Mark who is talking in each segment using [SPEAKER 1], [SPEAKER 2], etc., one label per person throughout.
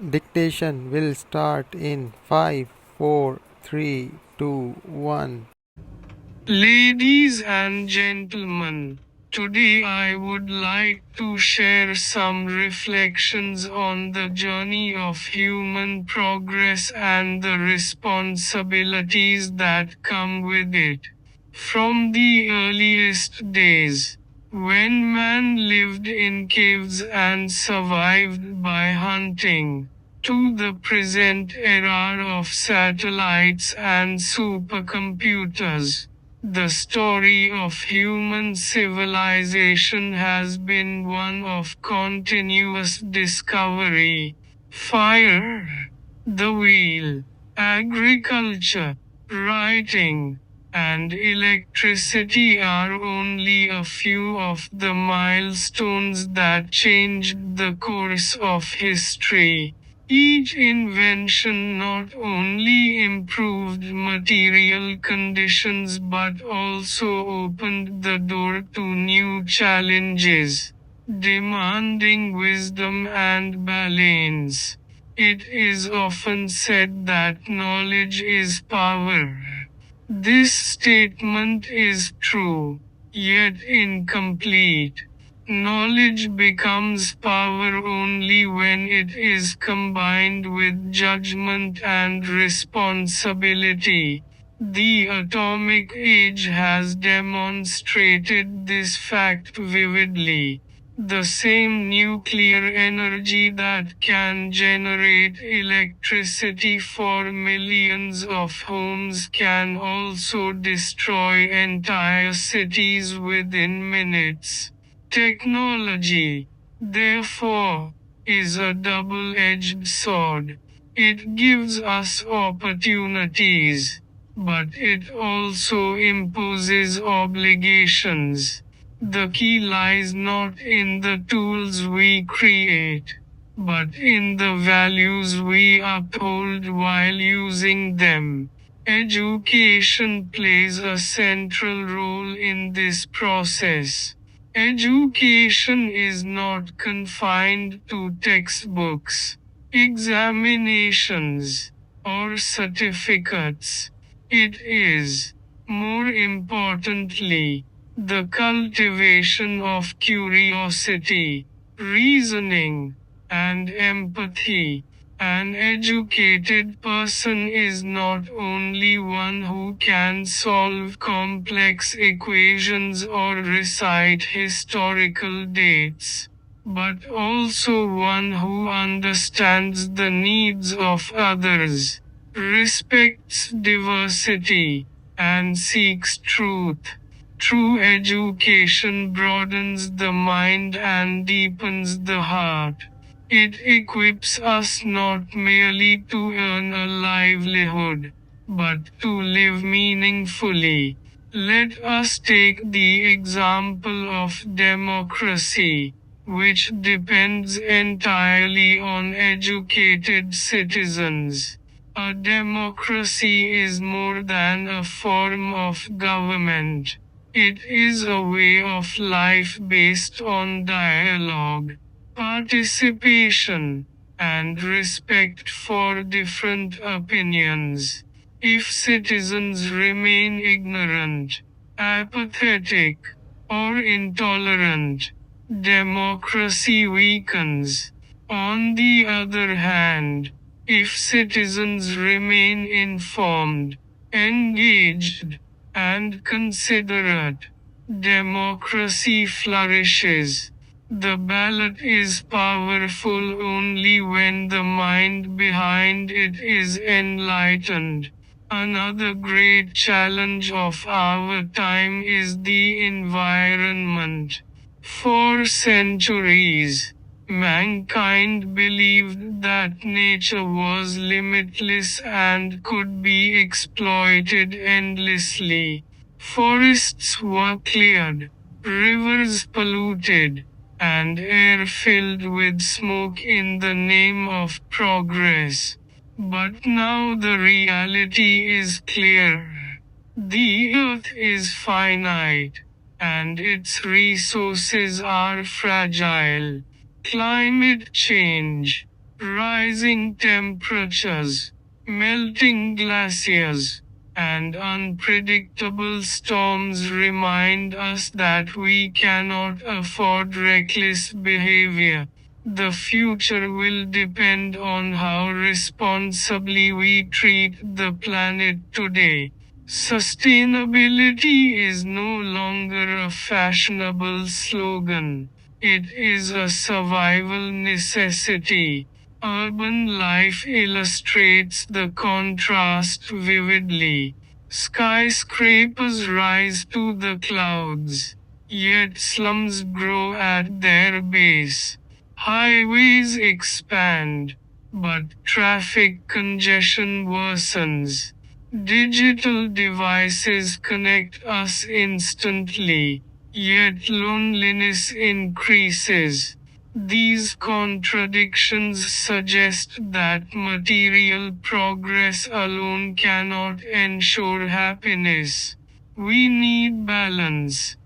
[SPEAKER 1] Dictation will start in 5, 4, 3, 2, 1.
[SPEAKER 2] Ladies and gentlemen, today I would like to share some reflections on the journey of human progress and the responsibilities that come with it. From the earliest days, when man lived in caves and survived by hunting, to the present era of satellites and supercomputers, the story of human civilization has been one of continuous discovery. Fire, the wheel, agriculture, writing, and electricity are only a few of the milestones that changed the course of history. Each invention not only improved material conditions but also opened the door to new challenges, demanding wisdom and balance. It is often said that knowledge is power. This statement is true, yet incomplete. Knowledge becomes power only when it is combined with judgment and responsibility. The atomic age has demonstrated this fact vividly. The same nuclear energy that can generate electricity for millions of homes can also destroy entire cities within minutes. Technology, therefore, is a double-edged sword. It gives us opportunities, but it also imposes obligations. The key lies not in the tools we create, but in the values we uphold while using them. Education plays a central role in this process. Education is not confined to textbooks, examinations, or certificates. It is, more importantly, the cultivation of curiosity, reasoning, and empathy. An educated person is not only one who can solve complex equations or recite historical dates, but also one who understands the needs of others, respects diversity, and seeks truth. True education broadens the mind and deepens the heart. It equips us not merely to earn a livelihood, but to live meaningfully. Let us take the example of democracy, which depends entirely on educated citizens. A democracy is more than a form of government. It is a way of life based on dialogue, participation, and respect for different opinions. If citizens remain ignorant, apathetic, or intolerant, democracy weakens. On the other hand, if citizens remain informed, engaged, and considerate, democracy flourishes. The ballot is powerful only when the mind behind it is enlightened. Another great challenge of our time is the environment. For centuries, mankind believed that nature was limitless and could be exploited endlessly. Forests were cleared, rivers polluted, and air filled with smoke in the name of progress. But now the reality is clear. The earth is finite, and its resources are fragile. Climate change, Rising temperatures, melting glaciers, and unpredictable storms remind us that we cannot afford reckless behavior. The future will depend on how responsibly we treat the planet today. Sustainability is no longer a fashionable slogan. It is a survival necessity. Urban life illustrates the contrast vividly. Skyscrapers rise to the clouds, yet slums grow at their base. Highways expand, but traffic congestion worsens. Digital devices connect us instantly, yet loneliness increases. These contradictions suggest that material progress alone cannot ensure happiness. We need balance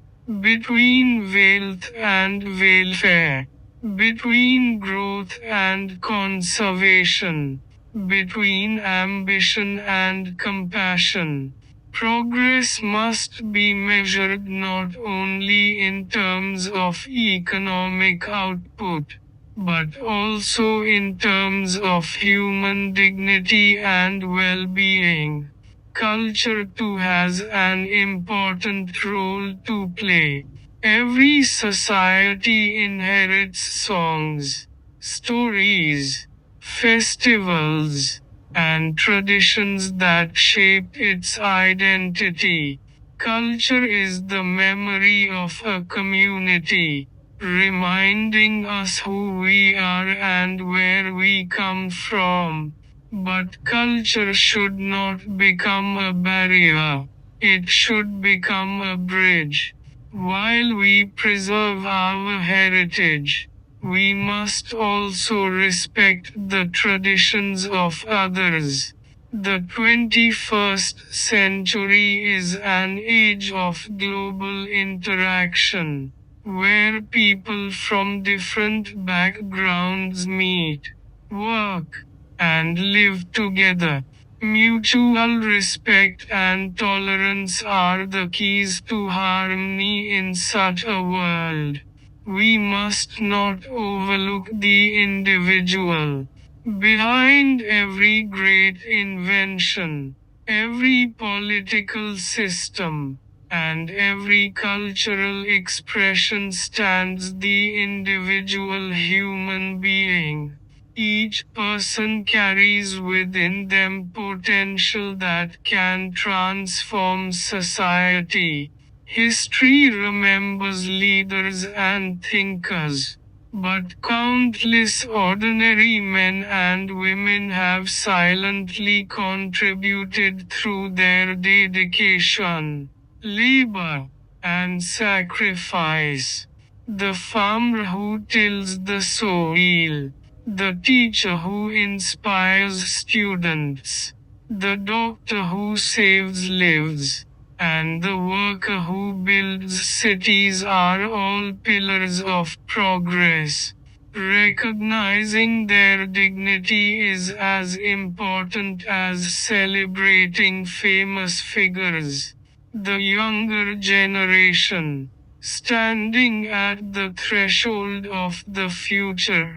[SPEAKER 2] between wealth and welfare, between growth and conservation, between ambition and compassion. Progress must be measured not only in terms of economic output, but also in terms of human dignity and well-being. Culture too has an important role to play. Every society inherits songs, stories, festivals, and traditions that shape its identity. Culture is the memory of a community, reminding us who we are and where we come from. But culture should not become a barrier. It should become a bridge. While we preserve our heritage, we must also respect the traditions of others. The 21st century is an age of global interaction, where people from different backgrounds meet, work, and live together. Mutual respect and tolerance are the keys to harmony in such a world. We must not overlook the individual. Behind every great invention, every political system, and every cultural expression stands the individual human being. Each person carries within them potential that can transform society. History remembers leaders and thinkers, but countless ordinary men and women have silently contributed through their dedication, labor, and sacrifice. The farmer who tills the soil, the teacher who inspires students, the doctor who saves lives, and the worker who builds cities are all pillars of progress. Recognizing their dignity is as important as celebrating famous figures. The younger generation, standing at the threshold of the future,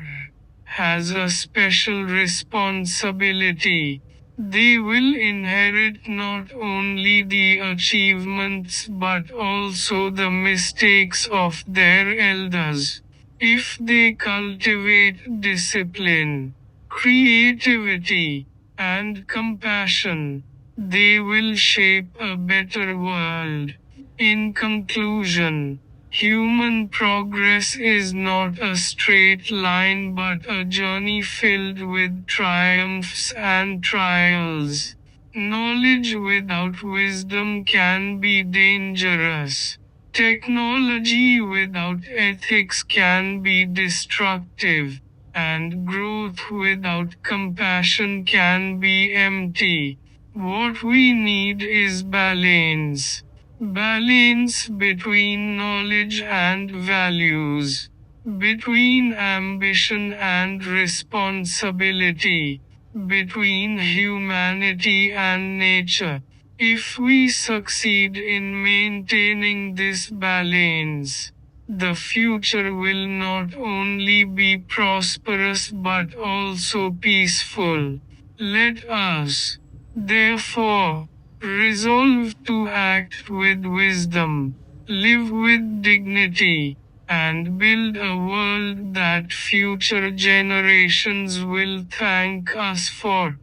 [SPEAKER 2] has a special responsibility. They will inherit not only the achievements but also the mistakes of their elders. If they cultivate discipline, creativity, and compassion, they will shape a better world. In conclusion, human progress is not a straight line but a journey filled with triumphs and trials. Knowledge without wisdom can be dangerous. Technology without ethics can be destructive. And growth without compassion can be empty. What we need is balance. Balance between knowledge and values. between ambition and responsibility, between humanity and nature. If we succeed in maintaining this balance, the future will not only be prosperous but also peaceful. Let us, therefore, resolve to act with wisdom, live with dignity, and build a world that future generations will thank us for.